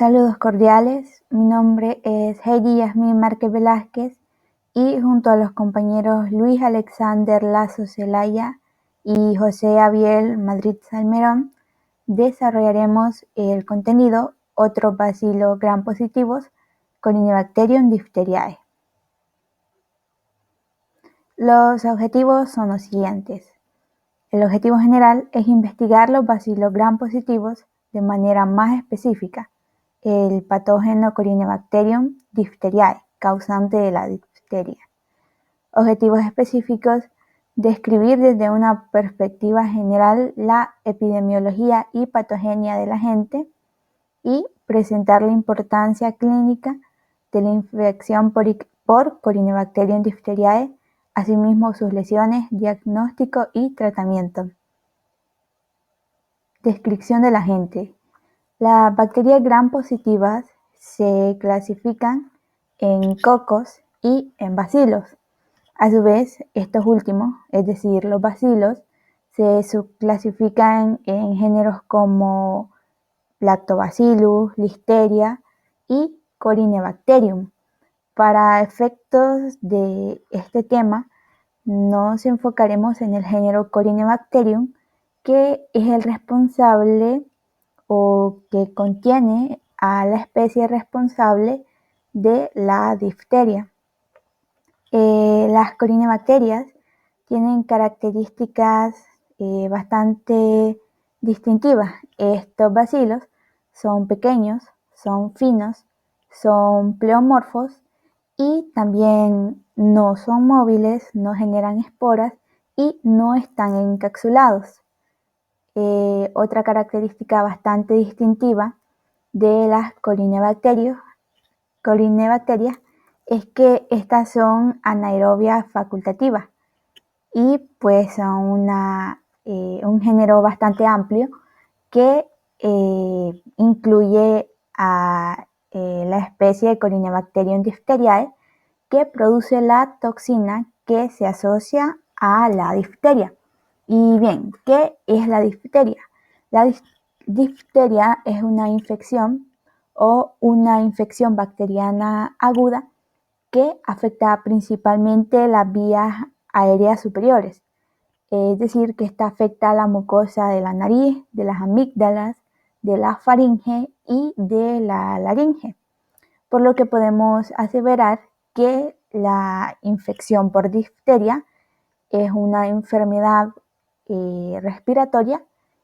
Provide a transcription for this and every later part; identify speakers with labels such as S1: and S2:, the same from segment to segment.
S1: Saludos cordiales, mi nombre es Heidi Yasmín Márquez Velázquez y junto a los compañeros Luis Alexander Lazo Zelaya y José Abiel Madrid Salmerón desarrollaremos el contenido Otros bacilos gram positivos Corynebacterium diphtheriae. Los objetivos son los siguientes. El objetivo general es investigar los bacilos gram positivos de manera más específica, el patógeno Corynebacterium diphtheriae, causante de la difteria. Objetivos específicos: describir desde una perspectiva general la epidemiología y patogenia del agente y presentar la importancia clínica de la infección por Corynebacterium diphtheriae, asimismo sus lesiones, diagnóstico y tratamiento. Descripción del agente. Las bacterias gram positivas se clasifican en cocos y en bacilos. A su vez, estos últimos, es decir, los bacilos, se subclasifican en géneros como Lactobacillus, Listeria y Corynebacterium. Para efectos de este tema, nos enfocaremos en el género Corynebacterium, que es el responsable o que contiene a la especie responsable de la difteria. Las corynebacterias tienen características bastante distintivas. Estos bacilos son pequeños, son finos, son pleomorfos y también no son móviles, no generan esporas y no están encapsulados. Otra característica bastante distintiva de las corynebacterias es que estas son anaerobias facultativas y pues son un género bastante amplio que incluye a la especie Corynebacterium diphtheriae, que produce la toxina que se asocia a la difteria. Y bien, ¿qué es la difteria? La difteria es una infección o una infección bacteriana aguda que afecta principalmente las vías aéreas superiores. Es decir, que esta afecta a la mucosa de la nariz, de las amígdalas, de la faringe y de la laringe. Por lo que podemos aseverar que la infección por difteria es una enfermedad respiratoria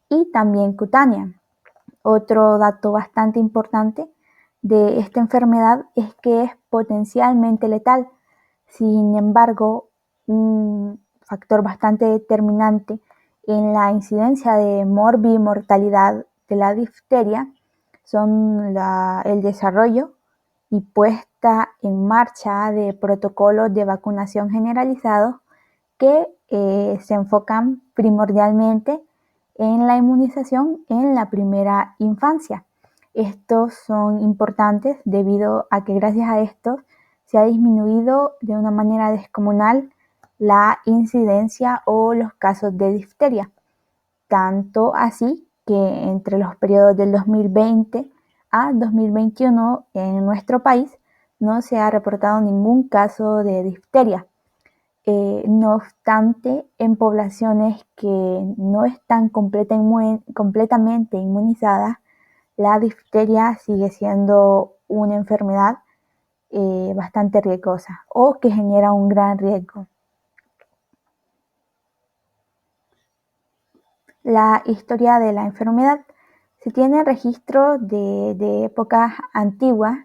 S1: y también cutánea. Otro dato bastante importante de esta enfermedad es que es potencialmente letal. Sin embargo, un factor bastante determinante en la incidencia de morbimortalidad de la difteria son el desarrollo y puesta en marcha de protocolos de vacunación generalizados que se enfocan primordialmente en la inmunización en la primera infancia. Estos son importantes debido a que gracias a estos se ha disminuido de una manera descomunal la incidencia o los casos de difteria. Tanto así que entre los periodos del 2020 a 2021 en nuestro país no se ha reportado ningún caso de difteria. No obstante, en poblaciones que no están completamente inmunizadas, la difteria sigue siendo una enfermedad bastante riesgosa o que genera un gran riesgo. La historia de la enfermedad. Se tiene registro de épocas antiguas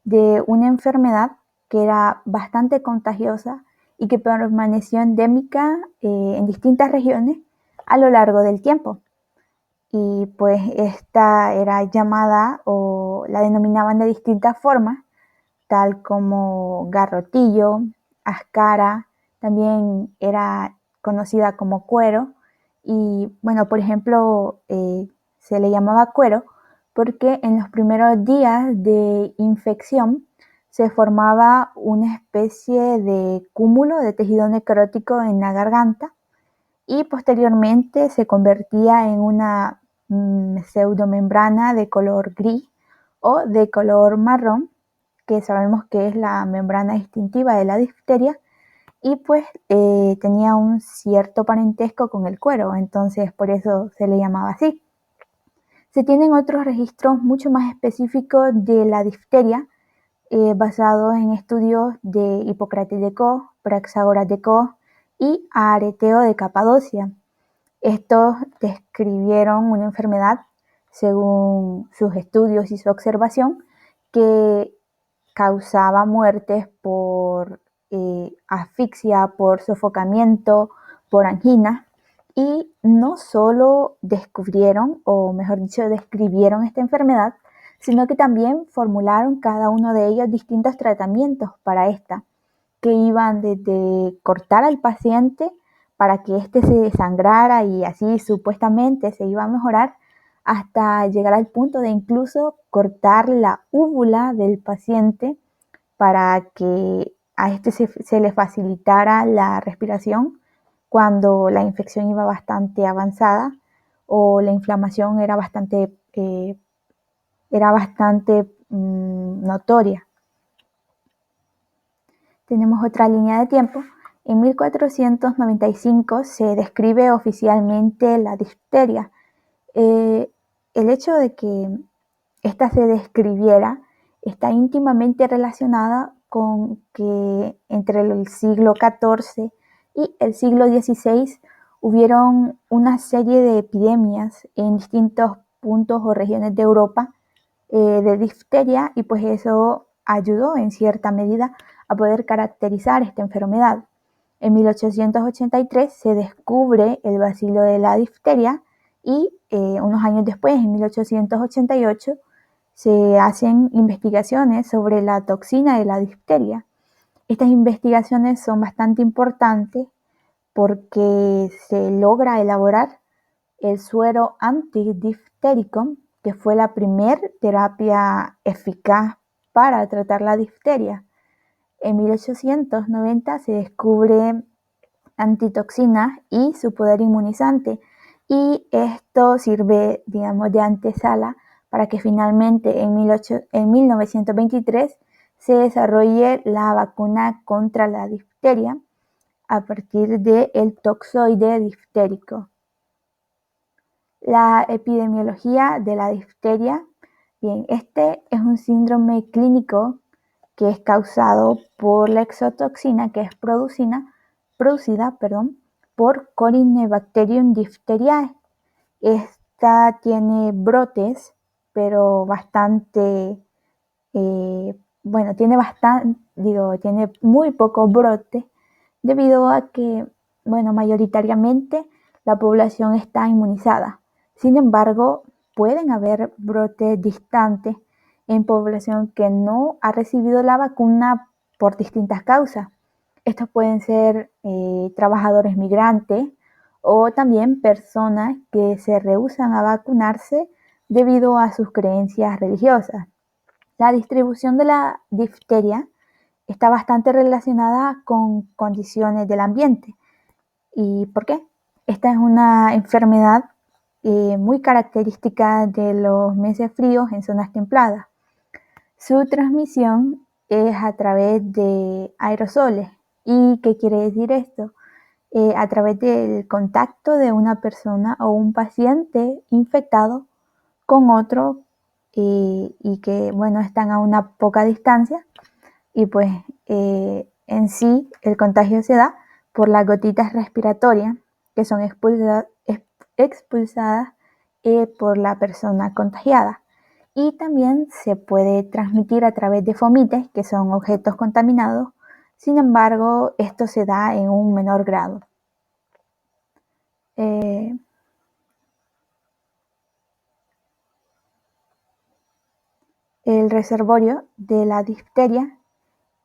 S1: de una enfermedad que era bastante contagiosa y que permaneció endémica en distintas regiones a lo largo del tiempo. Y pues esta era llamada o la denominaban de distintas formas, tal como garrotillo, ascara, también era conocida como cuero. Y bueno, por ejemplo, se le llamaba cuero porque en los primeros días de infección se formaba una especie de cúmulo de tejido necrótico en la garganta y posteriormente se convertía en una pseudomembrana de color gris o de color marrón, que sabemos que es la membrana distintiva de la difteria, y pues tenía un cierto parentesco con el cuero, entonces por eso se le llamaba así. Se tienen otros registros mucho más específicos de la difteria, basados en estudios de Hipócrates de Cos, Praxágoras de Cos y Areteo de Capadocia. Estos describieron una enfermedad, según sus estudios y su observación, que causaba muertes por asfixia, por sofocamiento, por angina, y no solo descubrieron, o mejor dicho, describieron esta enfermedad, sino que también formularon cada uno de ellos distintos tratamientos para esta, que iban desde cortar al paciente para que éste se desangrara y así supuestamente se iba a mejorar, hasta llegar al punto de incluso cortar la úvula del paciente para que a este se le facilitara la respiración cuando la infección iba bastante avanzada o la inflamación era bastante notoria. Tenemos otra línea de tiempo. En 1495 se describe oficialmente la difteria. El hecho de que esta se describiera está íntimamente relacionada con que entre el siglo XIV y el siglo XVI hubieron una serie de epidemias en distintos puntos o regiones de Europa de difteria, y pues eso ayudó en cierta medida a poder caracterizar esta enfermedad. En 1883 se descubre el bacilo de la difteria y unos años después, en 1888, se hacen investigaciones sobre la toxina de la difteria. Estas investigaciones son bastante importantes porque se logra elaborar el suero antidiftérico, que fue la primera terapia eficaz para tratar la difteria. En 1890 se descubre antitoxina y su poder inmunizante, y esto sirve, digamos, de antesala para que finalmente en 1923 se desarrolle la vacuna contra la difteria a partir del toxoide diftérico. La epidemiología de la difteria. Bien, este es un síndrome clínico que es causado por la exotoxina que es producida por Corynebacterium diphtheriae. Esta tiene brotes, pero tiene muy pocos brotes debido a que, mayoritariamente la población está inmunizada. Sin embargo, pueden haber brotes distantes en población que no ha recibido la vacuna por distintas causas. Estos pueden ser trabajadores migrantes o también personas que se rehúsan a vacunarse debido a sus creencias religiosas. La distribución de la difteria está bastante relacionada con condiciones del ambiente. ¿Y por qué? Esta es una enfermedad muy característica de los meses fríos en zonas templadas. Su transmisión es a través de aerosoles. ¿Y qué quiere decir esto? A través del contacto de una persona o un paciente infectado con otro y que, están a una poca distancia, y pues en sí el contagio se da por las gotitas respiratorias que son expulsadas por la persona contagiada. Y también se puede transmitir a través de fomites, que son objetos contaminados. Sin embargo, esto se da en un menor grado. El reservorio de la difteria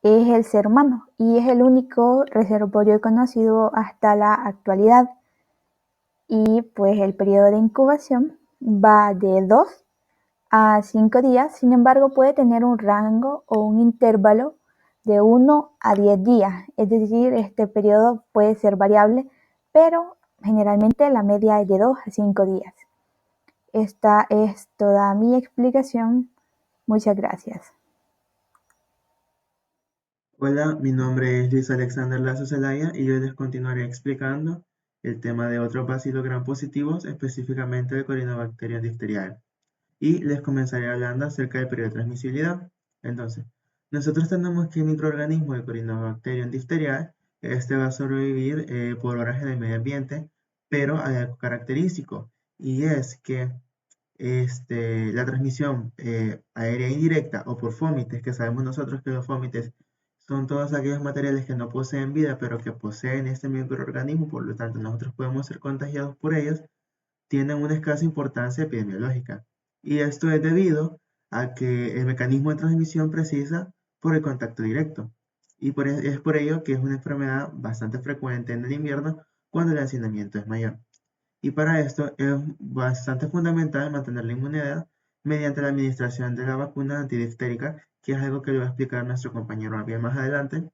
S1: es el ser humano y es el único reservorio conocido hasta la actualidad. Y pues el periodo de incubación va de 2 a 5 días, sin embargo puede tener un rango o un intervalo de 1 a 10 días, es decir, este periodo puede ser variable, pero generalmente la media es de 2 a 5 días. Esta es toda mi explicación Muchas gracias.
S2: Hola, mi nombre es Luis Alexander Lazo Zelaya y hoy les continuaré explicando el tema de otros bacilos gram positivos, específicamente el Corynebacterium diphtheriae. Y les comenzaré hablando acerca del periodo de transmisibilidad. Entonces, nosotros tenemos que el microorganismo de Corynebacterium diphtheriae, este va a sobrevivir por horas en el medio ambiente, pero hay algo característico, y es que la transmisión aérea indirecta o por fómites, que sabemos nosotros que los fómites son todos aquellos materiales que no poseen vida, pero que poseen este microorganismo, por lo tanto nosotros podemos ser contagiados por ellos, tienen una escasa importancia epidemiológica. Y esto es debido a que el mecanismo de transmisión precisa por el contacto directo. Y es por ello que es una enfermedad bastante frecuente en el invierno cuando el hacinamiento es mayor. Y para esto es bastante fundamental mantener la inmunidad mediante la administración de la vacuna antidiftérica, que es algo que le va a explicar nuestro compañero bien más adelante,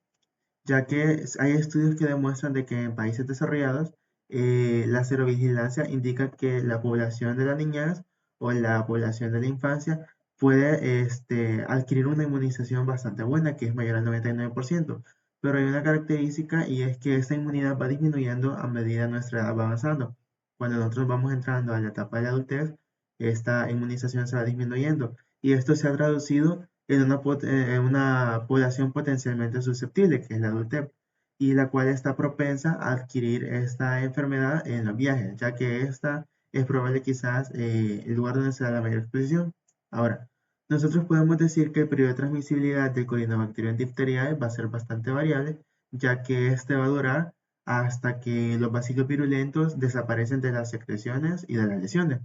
S2: ya que hay estudios que demuestran de que en países desarrollados la serovigilancia indica que la población de la niñez o la población de la infancia puede adquirir una inmunización bastante buena, que es mayor al 99%. Pero hay una característica y es que esta inmunidad va disminuyendo a medida nuestra edad va avanzando. Cuando nosotros vamos entrando a la etapa de la adultez, esta inmunización se va disminuyendo y esto se ha traducido en una población potencialmente susceptible, que es la adultez, y la cual está propensa a adquirir esta enfermedad en los viajes, ya que esta es probable quizás el lugar donde se da la mayor exposición. Ahora, nosotros podemos decir que el periodo de transmisibilidad del Corynebacterium diphtheriae va a ser bastante variable, ya que este va a durar hasta que los bacilos virulentos desaparecen de las secreciones y de las lesiones.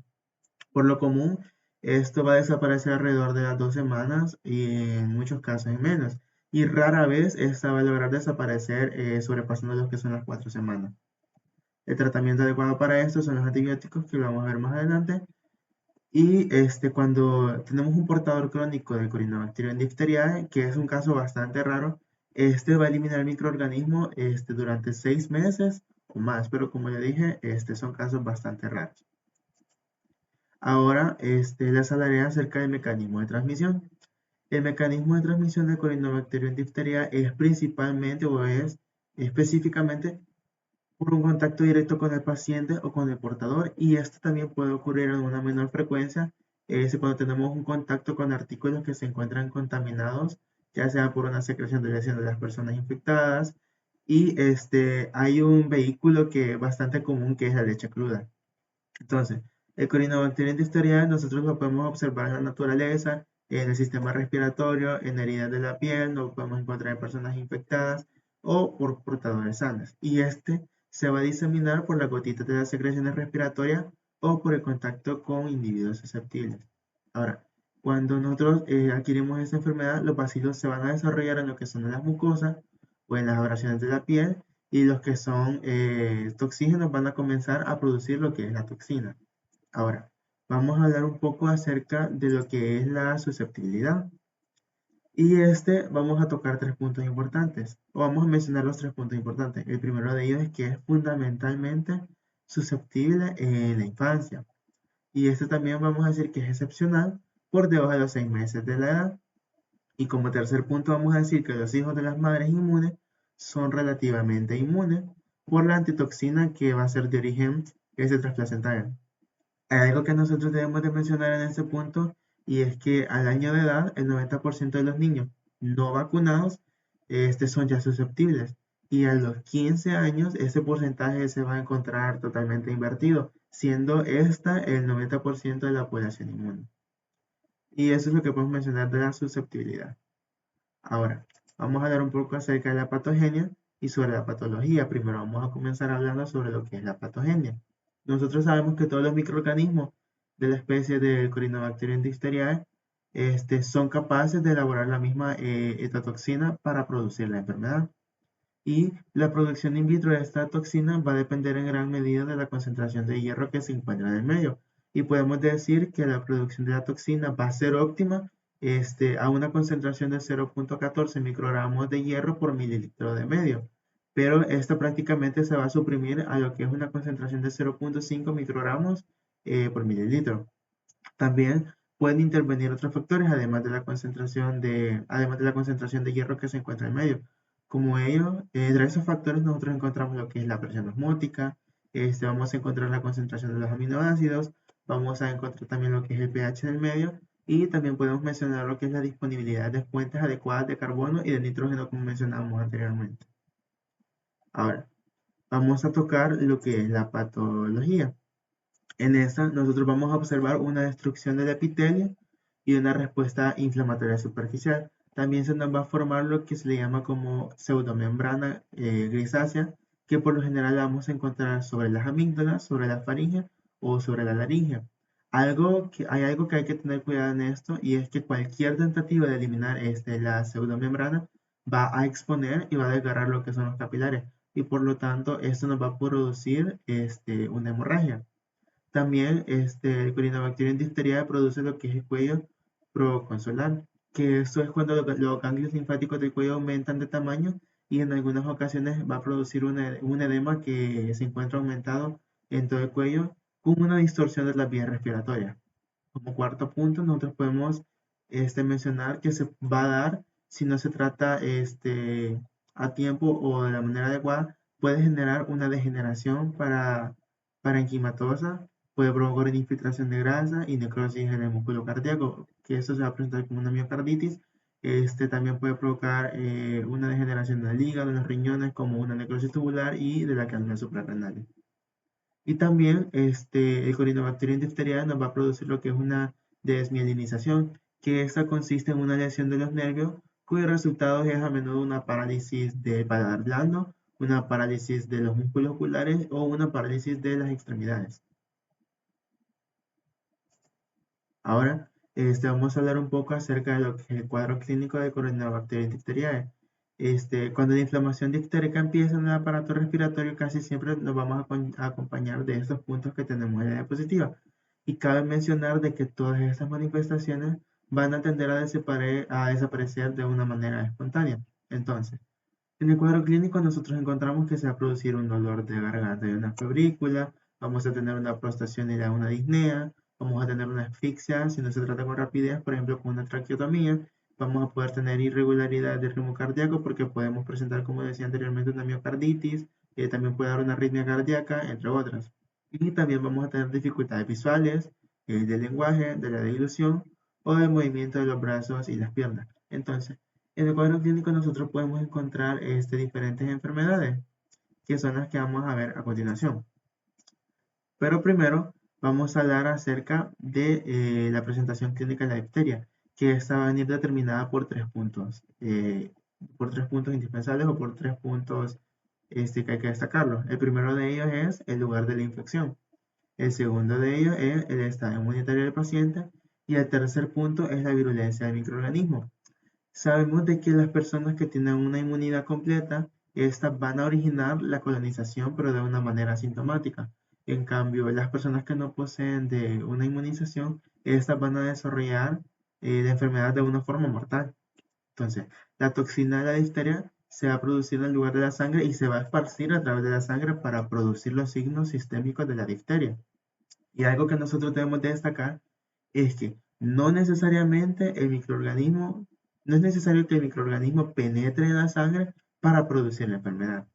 S2: Por lo común, esto va a desaparecer alrededor de las 2 semanas y en muchos casos en menos. Y rara vez esta va a lograr desaparecer sobrepasando lo que son las 4 semanas. El tratamiento adecuado para esto son los antibióticos, que lo vamos a ver más adelante. Y cuando tenemos un portador crónico de Corynebacterium diphtheriae, que es un caso bastante raro, este va a eliminar el microorganismo durante 6 meses o más, pero como ya dije, son casos bastante raros. Ahora les hablaré acerca del mecanismo de transmisión. El mecanismo de transmisión de Corynebacterium diphtheriae es principalmente o es específicamente por un contacto directo con el paciente o con el portador, y esto también puede ocurrir en una menor frecuencia cuando tenemos un contacto con artículos que se encuentran contaminados, ya sea por una secreción de lesión de las personas infectadas, y hay un vehículo que es bastante común, que es la leche cruda. Entonces, el Corynebacterium diphtheriae nosotros lo podemos observar en la naturaleza, en el sistema respiratorio, en heridas de la piel, lo podemos encontrar en personas infectadas o por portadores sanos. Y se va a diseminar por las gotitas de las secreciones respiratorias o por el contacto con individuos susceptibles. Ahora, cuando nosotros adquirimos esta enfermedad, los bacilos se van a desarrollar en lo que son las mucosas o en las abrasiones de la piel, y los que son toxígenos van a comenzar a producir lo que es la toxina. Ahora, vamos a hablar un poco acerca de lo que es la susceptibilidad. Y vamos a tocar 3 puntos importantes, o vamos a mencionar los 3 puntos importantes. El primero de ellos es que es fundamentalmente susceptible en la infancia. Y también vamos a decir que es excepcional por debajo de los 6 meses de la edad. Y como tercer punto vamos a decir que los hijos de las madres inmunes son relativamente inmunes por la antitoxina que va a ser de origen transplacentario. Hay algo que nosotros debemos de mencionar en este punto, y es que al año de edad el 90% de los niños no vacunados son ya susceptibles, y a los 15 años ese porcentaje se va a encontrar totalmente invertido, siendo esta el 90% de la población inmune. Y eso es lo que podemos mencionar de la susceptibilidad. Ahora, vamos a hablar un poco acerca de la patogenia y sobre la patología. Primero vamos a comenzar hablando sobre lo que es la patogenia. Nosotros sabemos que todos los microorganismos de la especie de Corynebacterium diphtheriae son capaces de elaborar la misma etotoxina para producir la enfermedad. Y la producción in vitro de esta toxina va a depender en gran medida de la concentración de hierro que se encuentra en el medio. Y podemos decir que la producción de la toxina va a ser óptima a una concentración de 0.14 microgramos de hierro por mililitro de medio. Pero esta prácticamente se va a suprimir a lo que es una concentración de 0.5 microgramos por mililitro. También pueden intervenir otros factores, además de la concentración de hierro que se encuentra en medio. Como ellos, entre esos factores nosotros encontramos lo que es la presión osmótica, vamos a encontrar la concentración de los aminoácidos, vamos a encontrar también lo que es el pH del medio y también podemos mencionar lo que es la disponibilidad de fuentes adecuadas de carbono y de nitrógeno como mencionábamos anteriormente. Ahora, vamos a tocar lo que es la patología. En esta, nosotros vamos a observar una destrucción del epitelio y una respuesta inflamatoria superficial. También se nos va a formar lo que se le llama como pseudomembrana grisácea, que por lo general la vamos a encontrar sobre las amígdalas, sobre la faringe o sobre la laringe. Hay algo que hay que tener cuidado en esto y es que cualquier tentativa de eliminar la pseudomembrana va a exponer y va a desgarrar lo que son los capilares y por lo tanto esto nos va a producir una hemorragia. También el Corynebacterium diphtheriae produce lo que es el cuello proconsular, que esto es cuando los ganglios linfáticos del cuello aumentan de tamaño y en algunas ocasiones va a producir un edema que se encuentra aumentado en todo el cuello con una distorsión de las vías respiratorias. Como cuarto punto, nosotros podemos mencionar que se va a dar si no se trata a tiempo o de la manera adecuada, puede generar una degeneración parenquimatosa, puede provocar una infiltración de grasa y necrosis en el músculo cardíaco, que eso se va a presentar como una miocarditis. También puede provocar una degeneración del hígado, de los riñones, como una necrosis tubular y de la cándula suprarrenal. Y también el Corynebacterium diphtheriae nos va a producir lo que es una desmielinización, que esta consiste en una lesión de los nervios, cuyo resultado es a menudo una parálisis del paladar blando, una parálisis de los músculos oculares o una parálisis de las extremidades. Ahora, vamos a hablar un poco acerca de lo que es el cuadro clínico de Corynebacterium diphtheriae. Cuando la inflamación difterica empieza en el aparato respiratorio, casi siempre nos vamos a acompañar de estos puntos que tenemos en la diapositiva. Y cabe mencionar de que todas estas manifestaciones van a tender a desaparecer de una manera espontánea. Entonces, en el cuadro clínico nosotros encontramos que se va a producir un dolor de garganta y una febrícula, vamos a tener una prostración y una disnea, vamos a tener una asfixia si no se trata con rapidez, por ejemplo con una traqueotomía, vamos a poder tener irregularidad del ritmo cardíaco porque podemos presentar, como decía anteriormente, una miocarditis, también puede dar una arritmia cardíaca, entre otras. Y también vamos a tener dificultades visuales, del lenguaje, de la dilución o del movimiento de los brazos y las piernas. Entonces, en el cuadro clínico nosotros podemos encontrar diferentes enfermedades, que son las que vamos a ver a continuación. Pero primero vamos a hablar acerca de la presentación clínica de la difteria, que esta va a venir determinada por tres puntos indispensables o por tres puntos que hay que destacarlo. El primero de ellos es el lugar de la infección. El segundo de ellos es el estado inmunitario del paciente. Y el tercer punto es la virulencia del microorganismo. Sabemos de que las personas que tienen una inmunidad completa, estas van a originar la colonización, pero de una manera asintomática. En cambio, las personas que no poseen de una inmunización, estas van a desarrollar la enfermedad de una forma mortal. Entonces, la toxina de la difteria se va a producir en el lugar de la sangre y se va a esparcir a través de la sangre para producir los signos sistémicos de la difteria. Y algo que nosotros debemos de destacar es que no es necesario que el microorganismo penetre en la sangre para producir la enfermedad.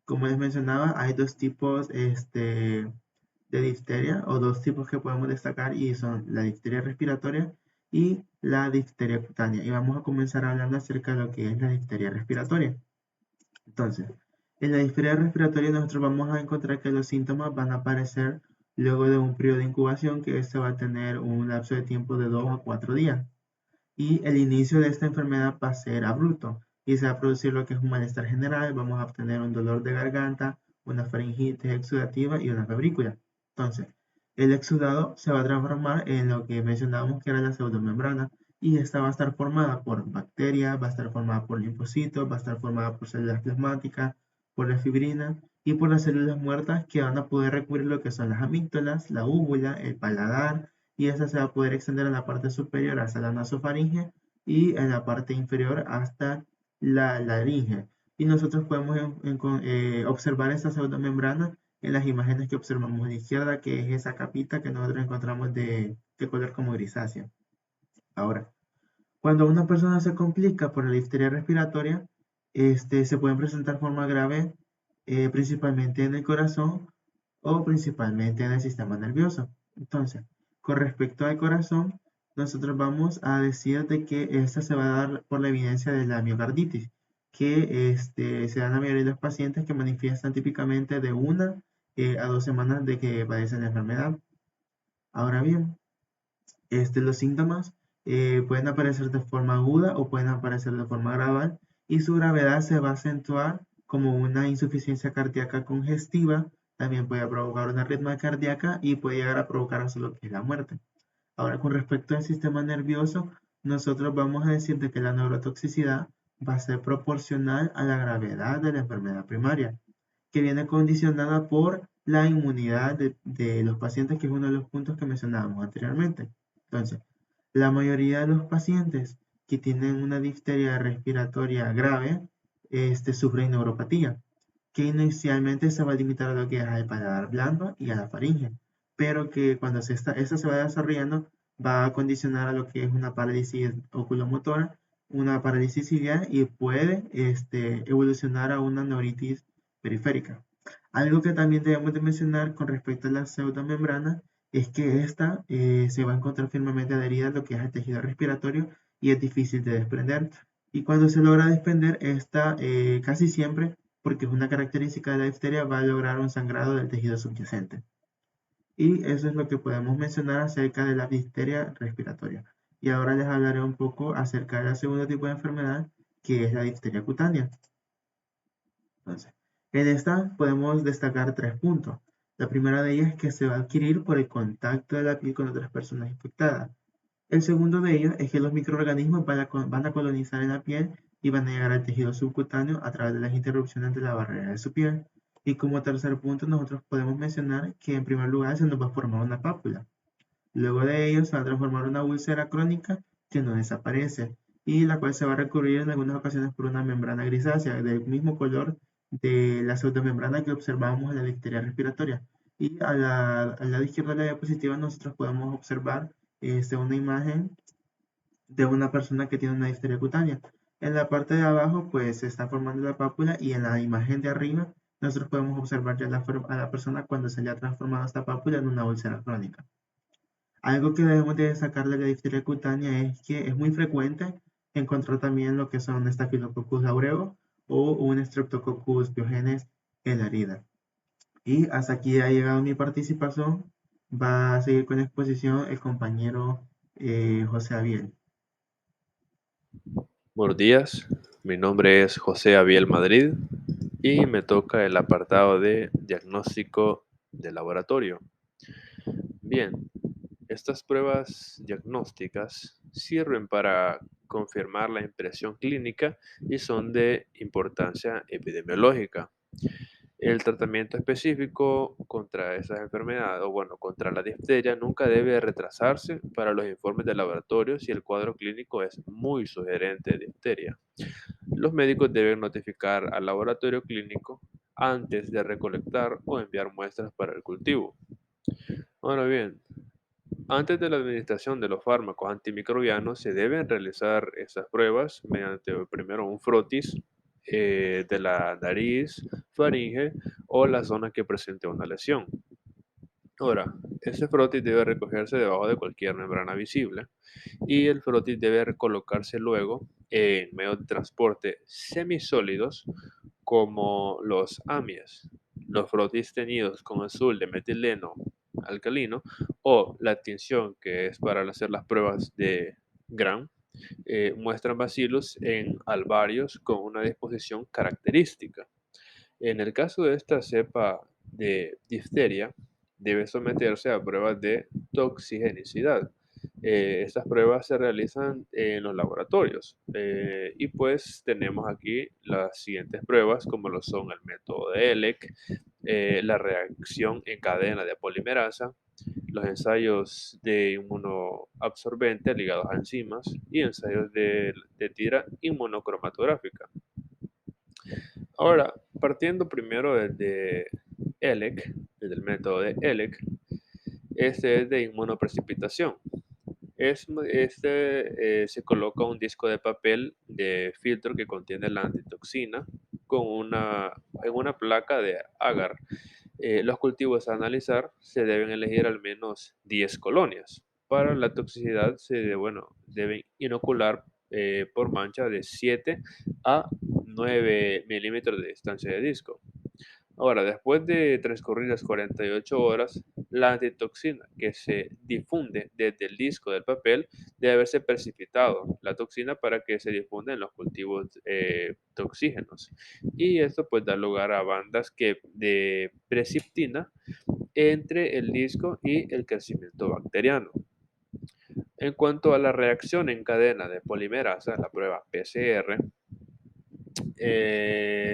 S2: Como les mencionaba, hay dos tipos de difteria o dos tipos que podemos destacar y son la difteria respiratoria y la difteria cutánea. Y vamos a comenzar hablando acerca de lo que es la difteria respiratoria. Entonces, en la difteria respiratoria nosotros vamos a encontrar que los síntomas van a aparecer luego de un periodo de incubación que este va a tener un lapso de tiempo de 2 a 4 días. Y el inicio de esta enfermedad va a ser abrupto y se va a producir lo que es un malestar general, vamos a obtener un dolor de garganta, una faringitis exudativa y una febrícula. Entonces, el exudado se va a transformar en lo que mencionábamos que era la pseudomembrana y esta va a estar formada por bacterias, va a estar formada por linfocitos, va a estar formada por células plasmáticas, por la fibrina y por las células muertas que van a poder recubrir lo que son las amígdalas, la úvula, el paladar, y esa se va a poder extender en la parte superior hasta la nasofaringe y en la parte inferior hasta la laringe. Y nosotros podemos observar esta pseudomembrana en las imágenes que observamos a la izquierda, que es esa capita que nosotros encontramos de color como grisáceo. Ahora, cuando una persona se complica por la difteria respiratoria, se pueden presentar formas graves principalmente en el corazón o principalmente en el sistema nervioso. Entonces, con respecto al corazón, nosotros vamos a decir de que esta se va a dar por la evidencia de la miocarditis, que se da en la mayoría de los pacientes que manifiestan típicamente de 1 a 2 semanas de que padecen la enfermedad. Ahora bien, los síntomas pueden aparecer de forma aguda o pueden aparecer de forma gradual y su gravedad se va a acentuar como una insuficiencia cardíaca congestiva, también puede provocar una arritmia cardíaca y puede llegar a provocar hasta lo que es la muerte. Ahora, con respecto al sistema nervioso, nosotros vamos a decir de que la neurotoxicidad va a ser proporcional a la gravedad de la enfermedad primaria, que viene condicionada por la inmunidad de los pacientes, que es uno de los puntos que mencionábamos anteriormente. Entonces, la mayoría de los pacientes que tienen una difteria respiratoria grave sufren neuropatía, que inicialmente se va a limitar a lo que es al paladar blando y a la faringe, pero que cuando esta se va desarrollando va a condicionar a lo que es una parálisis oculomotora, una parálisis ciliar y puede evolucionar a una neuritis periférica. Algo que también debemos de mencionar con respecto a la pseudomembrana es que esta se va a encontrar firmemente adherida a lo que es el tejido respiratorio y es difícil de desprender. Y cuando se logra desprender, esta casi siempre, porque es una característica de la difteria, va a lograr un sangrado del tejido subyacente. Y eso es lo que podemos mencionar acerca de la difteria respiratoria. Y ahora les hablaré un poco acerca del segundo tipo de enfermedad, que es la difteria cutánea. Entonces, en esta podemos destacar 3 puntos. La primera de ellas es que se va a adquirir por el contacto de la piel con otras personas infectadas. El segundo de ellos es que los microorganismos van a colonizar en la piel y van a llegar al tejido subcutáneo a través de las interrupciones de la barrera de su piel. Y como tercer punto, nosotros podemos mencionar que en primer lugar se nos va a formar una pápula. Luego de ello se va a transformar una úlcera crónica que no desaparece y la cual se va a recurrir en algunas ocasiones por una membrana grisácea del mismo color de la pseudomembrana que observamos en la difteria respiratoria. Y al lado izquierdo de la diapositiva nosotros podemos observar una imagen de una persona que tiene una difteria cutánea. En la parte de abajo pues se está formando la pápula y en la imagen de arriba nosotros podemos observar ya a la persona cuando se le ha transformado esta pápula en una úlcera crónica. Algo que debemos de destacar de la difteria cutánea es que es muy frecuente encontrar también lo que son Staphylococcus aureus o un Streptococcus pyogenes en la herida. Y hasta aquí ha llegado mi participación. Va a seguir con la exposición el compañero José Abiel.
S3: Buenos días, mi nombre es José Abiel Madrid y me toca el apartado de diagnóstico de laboratorio. Bien, estas pruebas diagnósticas sirven para confirmar la impresión clínica y son de importancia epidemiológica. El tratamiento específico contra esas enfermedades, o bueno, contra la difteria, nunca debe retrasarse para los informes de laboratorio si el cuadro clínico es muy sugerente de difteria. Los médicos deben notificar al laboratorio clínico antes de recolectar o enviar muestras para el cultivo. Ahora bien, antes de la administración de los fármacos antimicrobianos se deben realizar estas pruebas mediante primero un frotis de la nariz, faringe o la zona que presente una lesión. Ahora, ese frotis debe recogerse debajo de cualquier membrana visible y el frotis debe recolocarse luego en medios de transporte semisólidos como los AMIES, los frotis teñidos con azul de metileno alcalino o la tinción que es para hacer las pruebas de Gram, muestran bacilos en alvarios con una disposición característica. En el caso de esta cepa de difteria, debe someterse a pruebas de toxigenicidad. Estas pruebas se realizan en los laboratorios y pues tenemos aquí las siguientes pruebas como lo son el método de ELEC, la reacción en cadena de polimerasa, los ensayos de inmunoabsorbente ligados a enzimas y ensayos de tira inmunocromatográfica. Ahora, partiendo primero desde ELEC, del método de ELEC. Este es de inmunoprecipitación. Se coloca un disco de papel de filtro que contiene la antitoxina en una placa de agar. Los cultivos a analizar se deben elegir al menos 10 colonias. Para la toxicidad deben inocular por mancha de 7 a 9 milímetros de distancia de disco. Ahora, después de transcurridas 48 horas, la antitoxina que se difunde desde el disco del papel debe haberse precipitado la toxina para que se difunda en los cultivos toxígenos. Y esto pues da lugar a bandas de presiptina entre el disco y el crecimiento bacteriano. En cuanto a la reacción en cadena de polimerasa, la prueba PCR,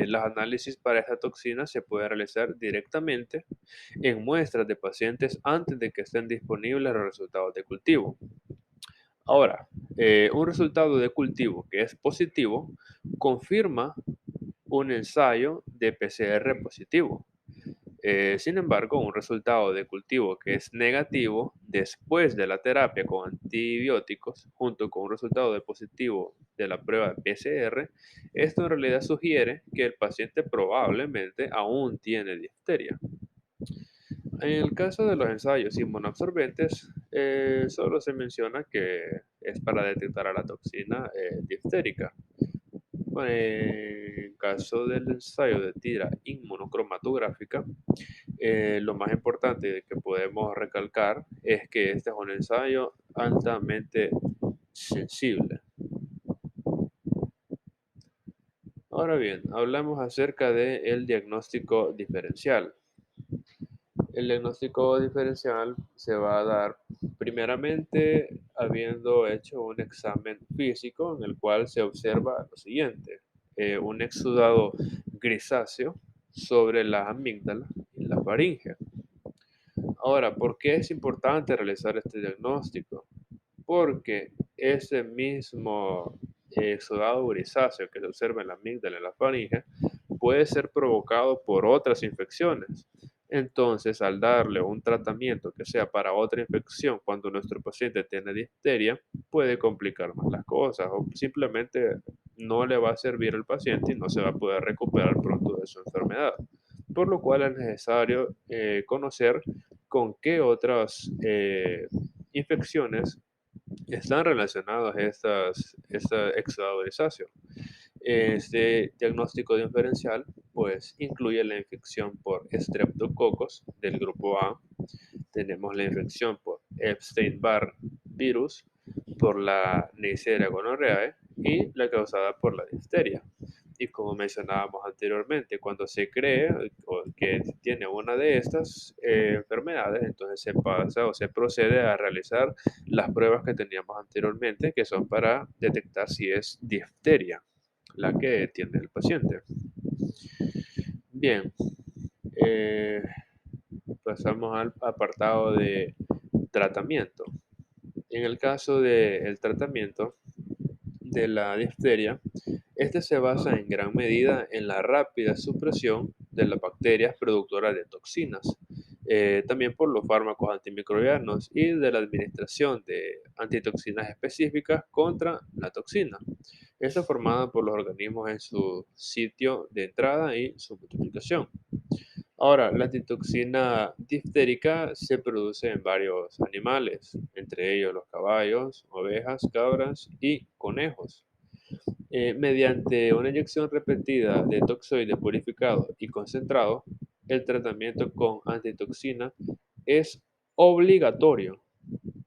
S3: los análisis para esta toxina se pueden realizar directamente en muestras de pacientes antes de que estén disponibles los resultados de cultivo. Ahora, un resultado de cultivo que es positivo confirma un ensayo de PCR positivo. Sin embargo, un resultado de cultivo que es negativo después de la terapia con antibióticos, junto con un resultado de positivo de la prueba de PCR, esto en realidad sugiere que el paciente probablemente aún tiene difteria. En el caso de los ensayos inmunoabsorbentes, solo se menciona que es para detectar a la toxina diftérica. En caso del ensayo de tira inmunocromatográfica, lo más importante que podemos recalcar es que este es un ensayo altamente sensible. Ahora bien, hablamos acerca del diagnóstico diferencial. El diagnóstico diferencial se va a dar primeramente habiendo hecho un examen físico en el cual se observa lo siguiente: un exudado grisáceo sobre las amígdalas y la faringe. Ahora, ¿por qué es importante realizar este diagnóstico? Porque ese mismo exudado grisáceo que se observa en la amígdala y en la faringe puede ser provocado por otras infecciones. Entonces, al darle un tratamiento que sea para otra infección cuando nuestro paciente tiene difteria, puede complicar más las cosas o simplemente no le va a servir al paciente y no se va a poder recuperar pronto de su enfermedad. Por lo cual es necesario conocer con qué otras infecciones están relacionadas esta exudado-grisáceo. Este diagnóstico diferencial pues incluye la infección por Streptococcus del grupo A, tenemos la infección por Epstein-Barr virus, por la Neisseria gonorrhoeae y la causada por la difteria. Y como mencionábamos anteriormente, cuando se cree que tiene una de estas enfermedades, entonces se pasa o se procede a realizar las pruebas que teníamos anteriormente, que son para detectar si es difteria la que tiene el paciente. Bien, eh, pasamos al apartado de tratamiento. En el caso del tratamiento de la difteria, este se basa en gran medida en la rápida supresión de las bacterias productoras de toxinas, también por los fármacos antimicrobianos y de la administración de antitoxinas específicas contra la toxina. Esto formada por los organismos en su sitio de entrada y su multiplicación. Ahora, la antitoxina diftérica se produce en varios animales, entre ellos los caballos, ovejas, cabras y conejos. Mediante una inyección repetida de toxoide purificado y concentrado, el tratamiento con antitoxina es obligatorio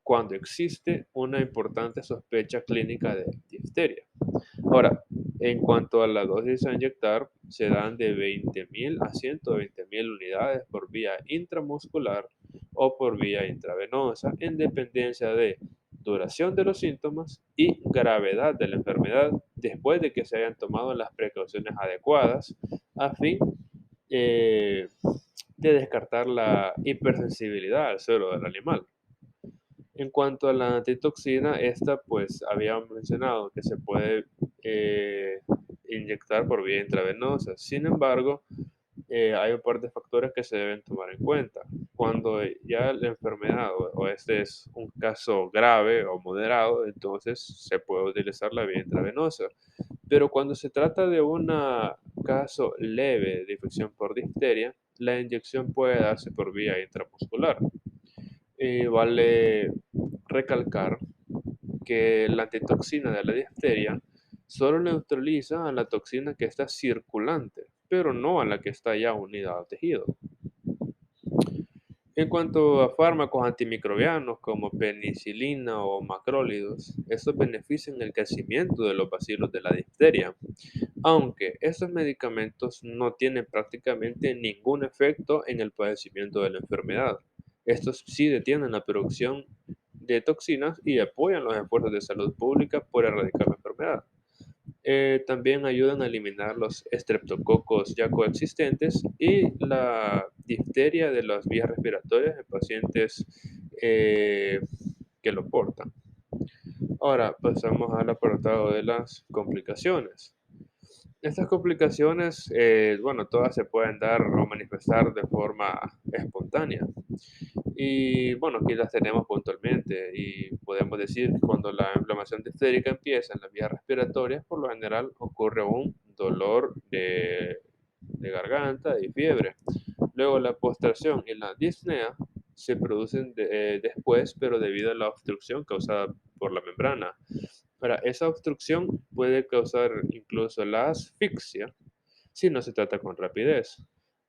S3: cuando existe una importante sospecha clínica de difteria. Ahora, en cuanto a la dosis a inyectar, se dan de 20.000 a 120.000 unidades por vía intramuscular o por vía intravenosa, en dependencia de duración de los síntomas y gravedad de la enfermedad, después de que se hayan tomado las precauciones adecuadas a fin de descartar la hipersensibilidad al suero del animal. En cuanto a la antitoxina, esta pues habíamos mencionado que se puede inyectar por vía intravenosa. Sin embargo, hay un par de factores que se deben tomar en cuenta. Cuando ya la enfermedad o este es un caso grave o moderado, entonces se puede utilizar la vía intravenosa. Pero cuando se trata de un caso leve de infección por difteria, la inyección puede darse por vía intramuscular. Vale recalcar que la antitoxina de la difteria solo neutraliza a la toxina que está circulante, pero no a la que está ya unida al tejido. En cuanto a fármacos antimicrobianos como penicilina o macrólidos, estos benefician el crecimiento de los bacilos de la difteria, aunque estos medicamentos no tienen prácticamente ningún efecto en el padecimiento de la enfermedad. Estos sí detienen la producción de toxinas y apoyan los esfuerzos de salud pública por erradicar la enfermedad. También ayudan a eliminar los estreptococos ya coexistentes y la difteria de las vías respiratorias en pacientes que lo portan. Ahora pasamos al apartado de las complicaciones. Estas complicaciones, bueno, todas se pueden dar o manifestar de forma espontánea. Y bueno, aquí las tenemos puntualmente y podemos decir que cuando la inflamación difterica empieza en las vías respiratorias, por lo general ocurre un dolor de garganta y fiebre. Luego la postración y la disnea se producen después, pero debido a la obstrucción causada por la membrana. Ahora, esa obstrucción puede causar incluso la asfixia si no se trata con rapidez.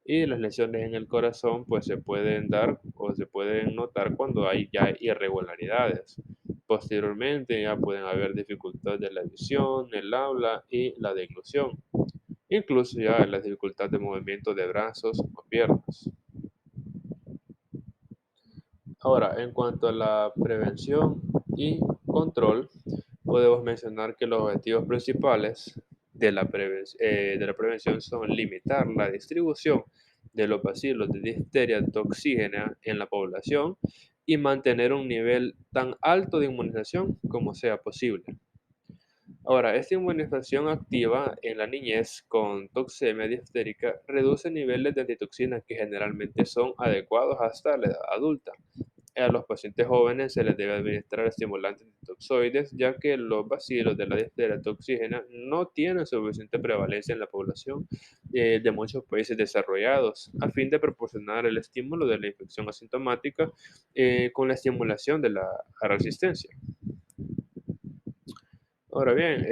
S3: Y las lesiones en el corazón pues se pueden dar o se pueden notar cuando hay ya irregularidades. Posteriormente ya pueden haber dificultades de la visión, el habla y la deglución. Incluso ya la dificultad de movimiento de brazos o piernas. Ahora, en cuanto a la prevención y control, podemos mencionar que los objetivos principales de la prevención son limitar la distribución de los bacilos de difteria toxígena en la población y mantener un nivel tan alto de inmunización como sea posible. Ahora, esta inmunización activa en la niñez con toxemia diftérica reduce niveles de antitoxinas que generalmente son adecuados hasta la edad adulta. A los pacientes jóvenes se les debe administrar estimulantes toxoides, ya que los bacilos de la difteria toxígena no tienen suficiente prevalencia en la población de muchos países desarrollados, a fin de proporcionar el estímulo de la infección asintomática con la estimulación de la resistencia. Ahora bien,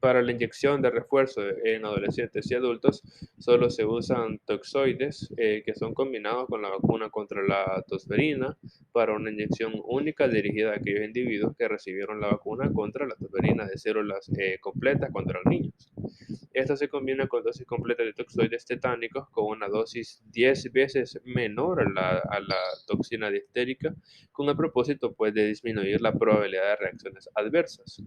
S3: para la inyección de refuerzo en adolescentes y adultos, solo se usan toxoides que son combinados con la vacuna contra la tosferina para una inyección única dirigida a aquellos individuos que recibieron la vacuna contra la tosferina de células completas contra los niños. Esta se combina con dosis completa de toxoides tetánicos con una dosis 10 veces menor a la toxina diftérica, con el propósito pues, de disminuir la probabilidad de reacciones adversas.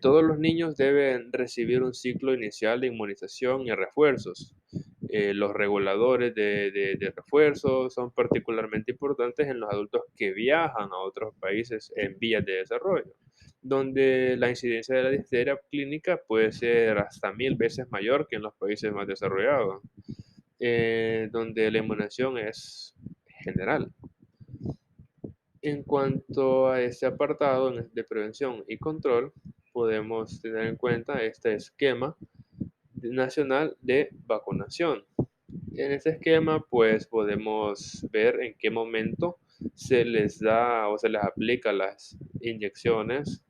S3: Todos los niños deben recibir un ciclo inicial de inmunización y refuerzos. Los reguladores de refuerzo son particularmente importantes en los adultos que viajan a otros países en vías de desarrollo, donde la incidencia de la difteria clínica puede ser hasta 1000 veces mayor que en los países más desarrollados, donde la inmunización es general. En cuanto a este apartado de prevención y control, podemos tener en cuenta este esquema nacional de vacunación. En este esquema, pues podemos ver en qué momento se les da o se les aplica las inyecciones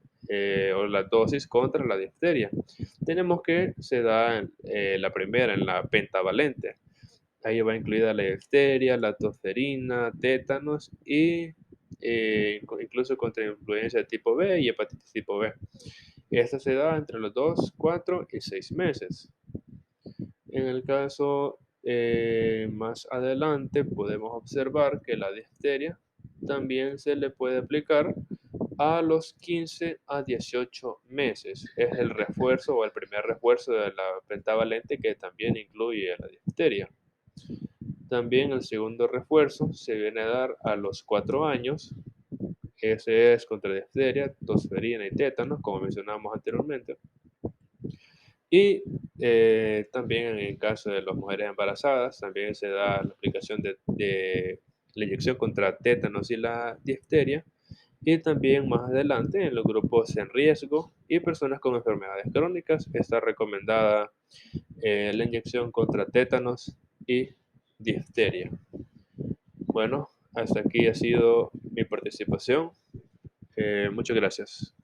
S3: o las dosis contra la difteria. Tenemos que se da la primera en la pentavalente. Ahí va incluida la difteria, la tosferina, tétanos y incluso contra influenza tipo B y hepatitis tipo B. Esta se da entre los 2, 4 y 6 meses. En el caso más adelante podemos observar que la difteria también se le puede aplicar a los 15 a 18 meses. Es el refuerzo o el primer refuerzo de la pentavalente que también incluye la difteria. También el segundo refuerzo se viene a dar a los 4 años. Ese es contra difteria, tosferina y tétanos, como mencionamos anteriormente. Y También en el caso de las mujeres embarazadas, también se da la aplicación de la inyección contra tétanos y la difteria. Y también más adelante en los grupos en riesgo y personas con enfermedades crónicas está recomendada la inyección contra tétanos y difteria. Bueno, hasta aquí ha sido mi participación. Muchas gracias.